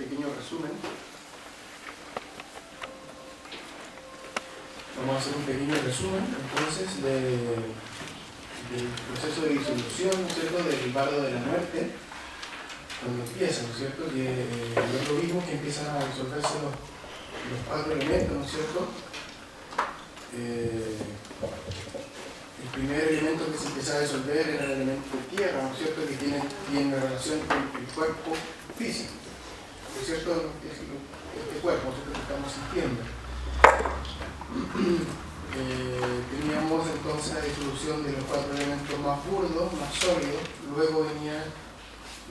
pequeño resumen. Vamos a hacer un pequeño resumen entonces del proceso de disolución, ¿no es cierto?, del bardo de la muerte, cuando empieza, ¿no es cierto?, que no es lo mismo que empiezan a disolverse los cuatro elementos, ¿no es cierto? El primer elemento que se empieza a disolver era el elemento de tierra, ¿no es cierto?, que tiene relación con el cuerpo físico, ¿no es cierto?, este cuerpo, ¿no es cierto?, que estamos sintiendo. Teníamos entonces la disolución de los cuatro elementos más burdos, más sólidos, luego venía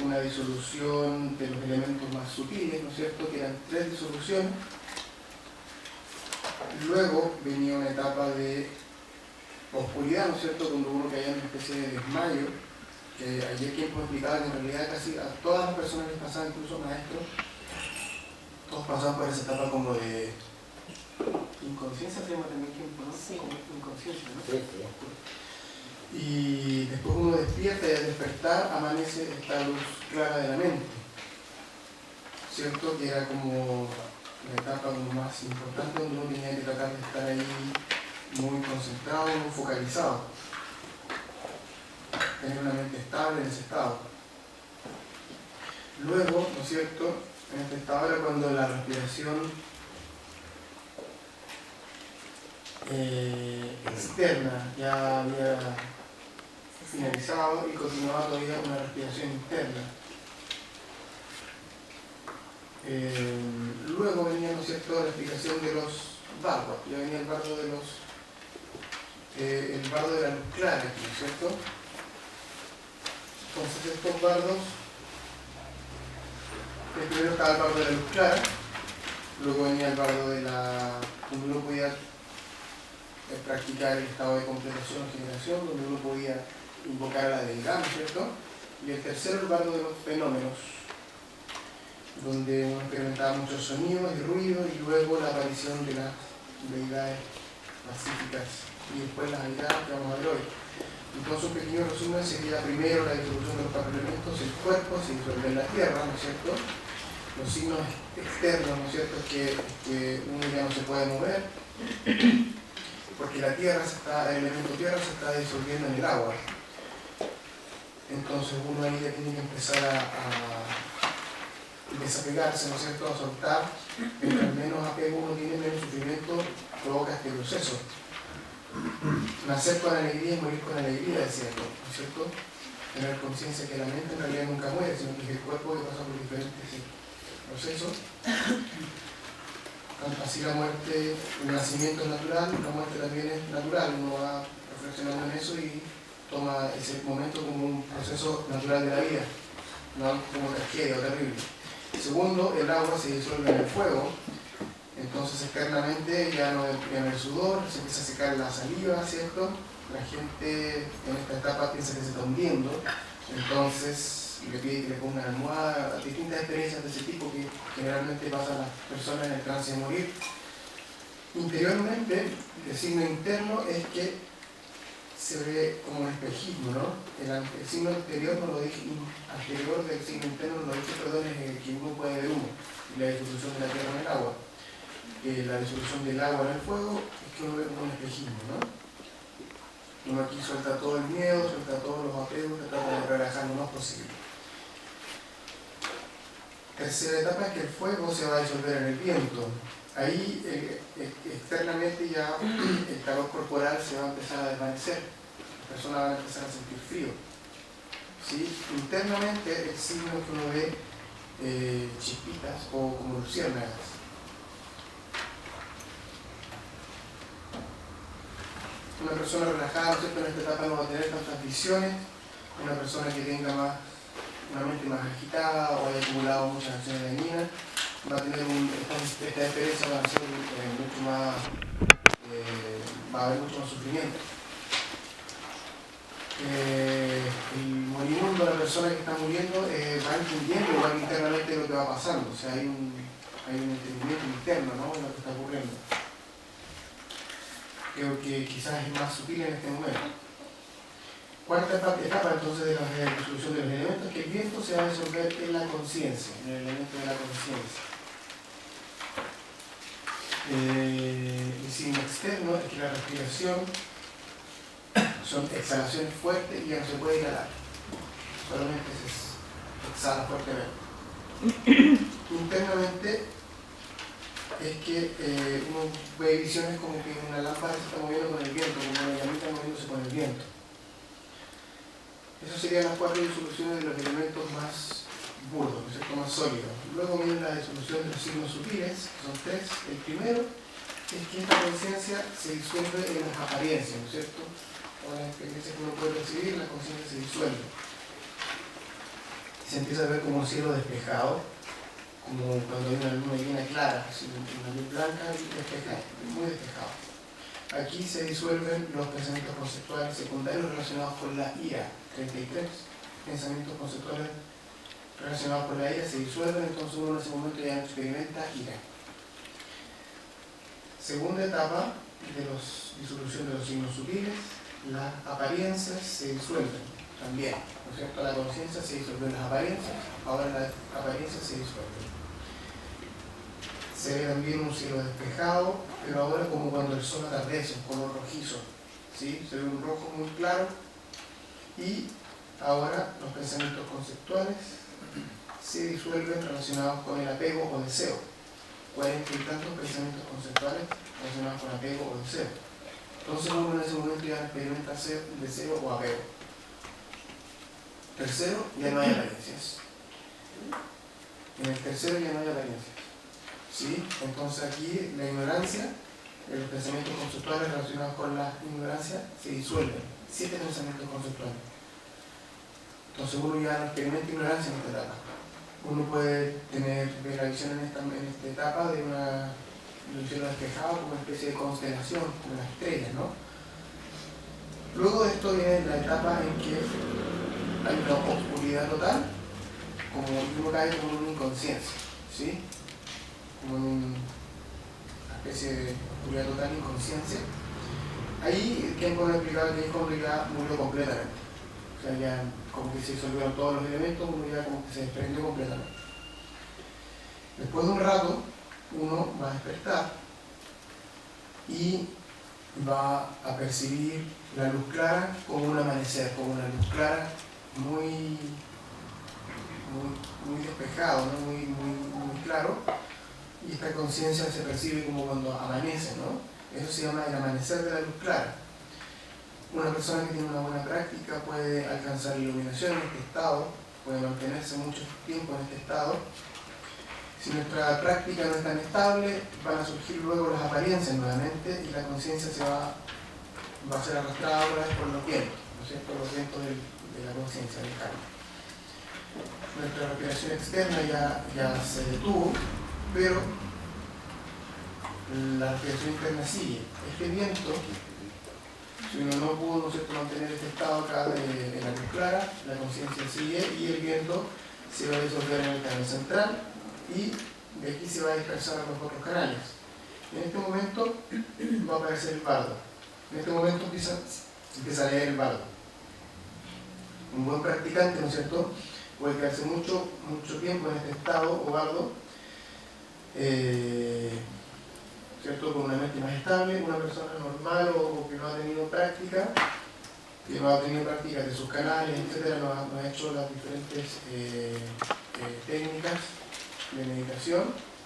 una disolución de los elementos más sutiles, ¿no es cierto?, que eran 3 disoluciones. Luego venía una etapa de oscuridad, ¿no es cierto?, cuando uno caía en una especie de desmayo, que ayer quien explicaba que en realidad casi a todas las personas les pasaba, incluso maestros, todos pasaban por esa etapa como de inconsciencia, se llama también tiempo, ¿no? Sí. Como inconsciencia, ¿no? Sí, sí. Y después uno despierta y al despertar amanece esta luz clara de la mente, ¿cierto?, que era como la etapa como más importante, donde uno tenía que tratar de estar ahí muy concentrado, muy focalizado, tener una mente estable en ese estado. Luego, ¿no es cierto?, en este estado era cuando la respiración externa ya había finalizado y continuaba todavía una respiración interna. Luego venía, ¿no es cierto?, la explicación de los bardos. Ya venía el bardo de la luz clara, ¿no es cierto? Entonces estos bardos, primero estaba el bardo de la luz clara, luego venía el bardo de la, donde uno podía practicar el estado de completación o generación, donde uno podía invocar a la deidad, ¿no es cierto? Y el tercero, el bardo de los fenómenos, donde uno experimentaba muchos sonidos y ruidos, y luego la aparición de las deidades pacíficas, y después las deidades que vamos a ver hoy. Entonces, un pequeño resumen sería primero la disolución de los cuatro elementos, el cuerpo se disuelve en la tierra, ¿no es cierto? Los signos externos, ¿no es cierto?, es que uno ya no se puede mover, porque la tierra el elemento tierra se está disolviendo en el agua. Entonces uno ahí ya tiene que empezar a desapegarse, ¿no es cierto?, a soltar. Mientras menos apego uno tiene, menos sufrimiento provoca este proceso. Nacer con alegría y morir con alegría, decía yo, ¿no es cierto? Tener conciencia que la mente en realidad nunca muere, sino que es el cuerpo que pasa por diferentes procesos. Así la muerte, el nacimiento es natural, la muerte también es natural. Uno va reflexionando en eso y toma ese momento como un proceso natural de la vida, no como tragedia o terrible. Segundo, el agua se disuelve en el fuego, entonces externamente ya no hay sudor, se empieza a secar la saliva, ¿cierto? La gente en esta etapa piensa que se está hundiendo, entonces le pide que le pongan almohada, distintas experiencias de ese tipo que generalmente pasan a las personas en el trance de morir. Interiormente, el signo interno es que se ve como un espejismo, ¿no? El signo exterior, anterior del signo interno, no lo dije, perdón, es el que uno puede ver uno, y la disolución de la tierra en el agua. La disolución del agua en el fuego es que uno ve como un espejismo, ¿no? Uno aquí suelta todo el miedo, suelta todos los apegos, trata de relajar lo más posible. Tercera etapa es que el fuego se va a disolver en el viento. Ahí externamente ya el calor corporal se va a empezar a desvanecer. Las personas van a empezar a sentir frío. ¿Sí? Internamente el signo que uno ve chispitas o como luciérnagas. Una persona relajada, ¿no es cierto?, en esta etapa no va a tener tantas visiones. Una persona que tenga una mente más agitada o haya acumulado muchas acciones dañinas, va a tener esta experiencia va a ser mucho más, va a haber mucho más sufrimiento. El moribundo, la persona que está muriendo, va entendiendo igual internamente lo que va pasando, o sea, hay un entendimiento interno, ¿no?, en lo que está ocurriendo. Creo que quizás es más sutil en este momento. Cuarta etapa entonces de la disolución de los elementos, que el viento se va a disolver en la conciencia, en el elemento de la conciencia. externo es que la respiración son exhalaciones fuertes y ya no se puede inhalar, solamente se exhala fuertemente. Internamente es que uno ve visiones como que una lámpara se está moviendo con el viento, como una llamita moviéndose con el viento. Esas serían las 4 disoluciones de los elementos más burdos, ¿no es cierto?, más sólidos. Luego viene la disolución de los signos sutiles, que son 3. El primero es que esta conciencia se disuelve en las apariencias, ¿no es cierto? Todas las experiencias que uno puede percibir, la conciencia se disuelve. Se empieza a ver como un cielo despejado, como cuando hay una luna llena clara, así, una luz blanca y despejada, muy despejado. Aquí se disuelven los pensamientos conceptuales secundarios relacionados con la ira. 33 pensamientos conceptuales relacionados con la ira se disuelven, entonces uno en ese momento ya no experimenta ira. Segunda etapa de la disolución de los signos sutiles, las apariencias se disuelven también, ¿no es cierto? La conciencia se disuelve en las apariencias, ahora las apariencias se disuelven. Se ve también un cielo despejado, pero ahora como cuando el sol atardece, un color rojizo, ¿sí? Se ve un rojo muy claro. Y ahora los pensamientos conceptuales se disuelven relacionados con el apego o deseo. 40 y tantos pensamientos conceptuales relacionados con apego o deseo. Entonces uno en ese momento ya experimenta deseo o apego. Tercero, ya no hay apariencias. En el tercero ya no hay apariencias. ¿Sí? Entonces aquí la ignorancia, los pensamientos conceptuales relacionados con la ignorancia se disuelven. 7 pensamientos conceptuales. Entonces uno ya no experimenta ignorancia en esta etapa. Uno puede ver la visión en esta etapa de una visión despejada como una especie de constelación, como las estrellas, ¿no? Luego de esto viene la etapa en que hay una oscuridad total, como uno cae como en una inconsciencia, ¿sí? Como en una especie de oscuridad total, inconsciencia. Ahí Kenko explicaba que Kenko ya murió completamente. O sea, ya como que se disolvieron todos los elementos, uno ya como que se desprendió completamente. Después de un rato, uno va a despertar y va a percibir la luz clara como un amanecer, como una luz clara muy despejado, ¿no? muy claro, y esta conciencia se percibe como cuando amanece, ¿no? Eso se llama el amanecer de la luz clara. Una persona que tiene una buena práctica puede alcanzar iluminación en este estado, puede mantenerse mucho tiempo en este estado. Si nuestra práctica no es tan estable, van a surgir luego las apariencias nuevamente y la conciencia va a ser arrastrada otra vez por los vientos, ¿no es cierto? Los vientos de la conciencia, del karma. Nuestra respiración externa ya se detuvo, pero la respiración interna sigue. Este viento, si uno no pudo, ¿no es cierto?, mantener este estado acá de la luz clara, la conciencia sigue y el viento se va a disolver en el canal central y de aquí se va a dispersar a los otros canales. En este momento va a aparecer el bardo. En este momento empieza a leer el bardo. Un buen practicante, ¿no es cierto?, puede quedarse mucho tiempo en este estado o bardo, ¿cierto?, con una mente más estable. Una persona normal o que no ha tenido práctica, de sus canales, etcétera, no ha hecho las diferentes técnicas de meditación,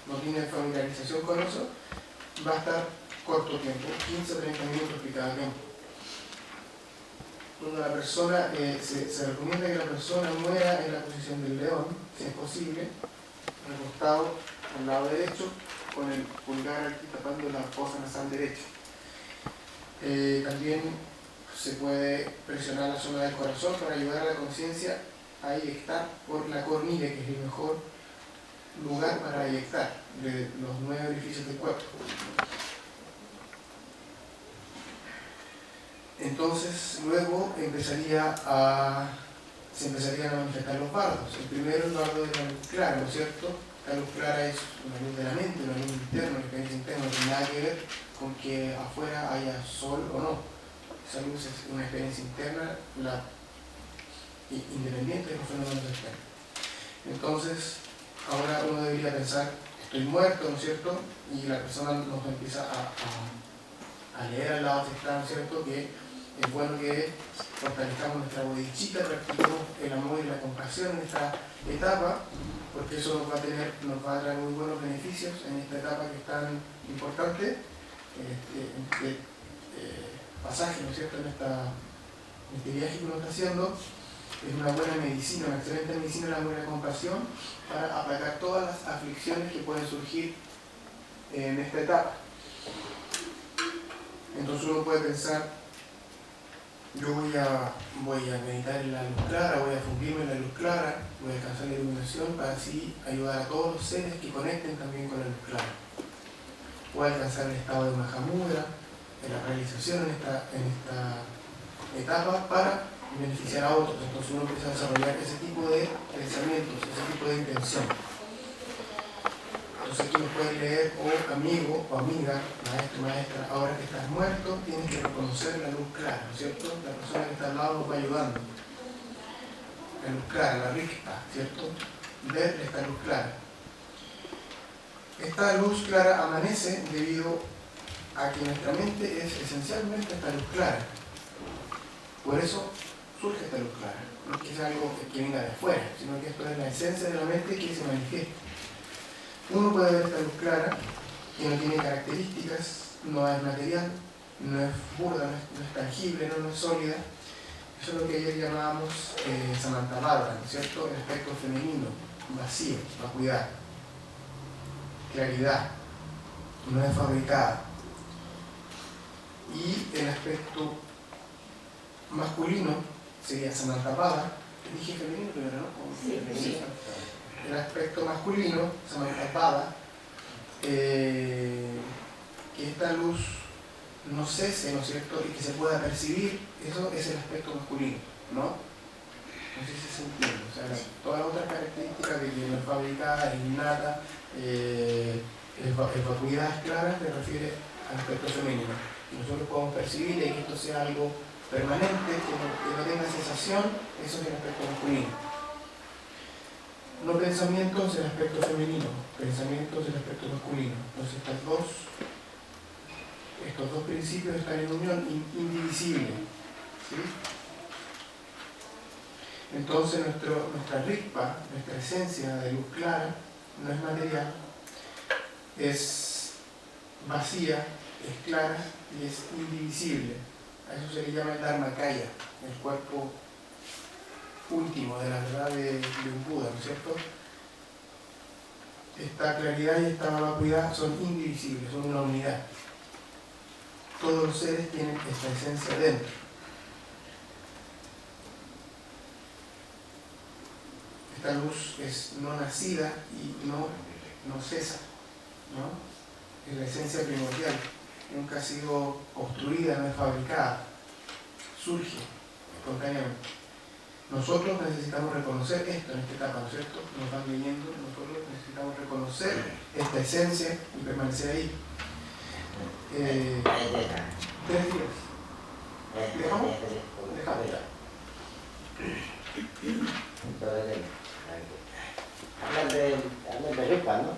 no tiene familiarización con eso, va a estar corto tiempo, 15 o 30 minutos por cada tiempo. Cuando la persona, se recomienda que la persona muera en la posición del león, si es posible, recostado al lado derecho, con el pulgar aquí tapando la fosa nasal derecha. También se puede presionar la zona del corazón para ayudar a la conciencia a eyectar por la cornilla, que es el mejor lugar para eyectar de los 9 orificios del cuerpo. Entonces, luego se empezarían a manifestar los bardos. El primero, el bardo de la luz clara, ¿no es cierto? La luz clara es una luz de la mente, una luz interna, una experiencia interna, no tiene nada que ver con que afuera haya sol o no. Esa luz es una experiencia interna, independiente de los fenómenos externos. Entonces, ahora uno debería pensar, estoy muerto, ¿no es cierto? Y la persona nos empieza a a leer al lado está, ¿no es cierto?, que es bueno que fortalezcamos nuestra bodichita, practiquemos el amor y la compasión en esta etapa, porque eso nos va a traer muy buenos beneficios en esta etapa que es tan importante, pasaje, ¿no es cierto?, en este viaje que uno está haciendo. Es una buena medicina, una excelente medicina la amor y la compasión para aplacar todas las aflicciones que pueden surgir en esta etapa. Entonces uno puede pensar, yo voy a meditar en la luz clara, voy a fundirme en la luz clara, voy a alcanzar la iluminación para así ayudar a todos los seres que conecten también con la luz clara. Voy a alcanzar el estado de Mahamudra, en la realización en esta etapa para beneficiar a otros. Entonces uno empieza a desarrollar ese tipo de pensamientos, ese tipo de intención. Entonces aquí nos pueden leer, oh amigo o amiga, maestro, maestra, ahora que estás muerto, tienes que reconocer la luz clara, ¿no es cierto? La persona que está al lado nos va ayudando. La luz clara, la rikpa, ¿cierto? Ver esta luz clara. Esta luz clara amanece debido a que nuestra mente es esencialmente esta luz clara. Por eso surge esta luz clara. No es que sea algo que venga de afuera, sino que esto es la esencia de la mente que se manifiesta. Uno puede ver esta luz clara, que no tiene características, no es material, no es burda, no es tangible, no es sólida. Eso es lo que ayer llamábamos Samantabhadra, ¿no es cierto? El aspecto femenino, vacío, vacuidad, claridad, no es fabricada. Y el aspecto masculino sería Samantabhadra. Dije femenino primero, ¿no? Sí, femenino. El aspecto masculino, Samantabhadra, que esta luz no cese, ¿no es cierto?, y que se pueda percibir, eso es el aspecto masculino, ¿no? No sé si se entiende. O sea, todas las otras características de que no es fabricada, es innata, es vacuidad clara, se refiere al aspecto femenino. Y nosotros podemos percibir y que esto sea algo permanente, que no tenga sensación, eso es el aspecto masculino. No pensamientos del aspecto femenino, pensamientos del aspecto masculino. Entonces estos dos principios están en unión indivisible. ¿Sí? Entonces nuestra rikpa, nuestra esencia de luz clara, no es material, es vacía, es clara y es indivisible. A eso se le llama el Dharmakaya, el cuerpo último de la verdad de un Buda, ¿no es cierto? Esta claridad y esta vacuidad son indivisibles, son una unidad. Todos los seres tienen esta esencia dentro. Esta luz es no nacida y no cesa, ¿no? Es la esencia primordial, nunca ha sido construida, no es fabricada, surge espontáneamente. Nosotros necesitamos reconocer esto en esta etapa, ¿no es cierto? Nos van leyendo, nosotros necesitamos reconocer esta esencia y permanecer ahí. 3 días. ¿Dejamos? Dejamos ya. Entonces, hablan de Ripa, ¿no?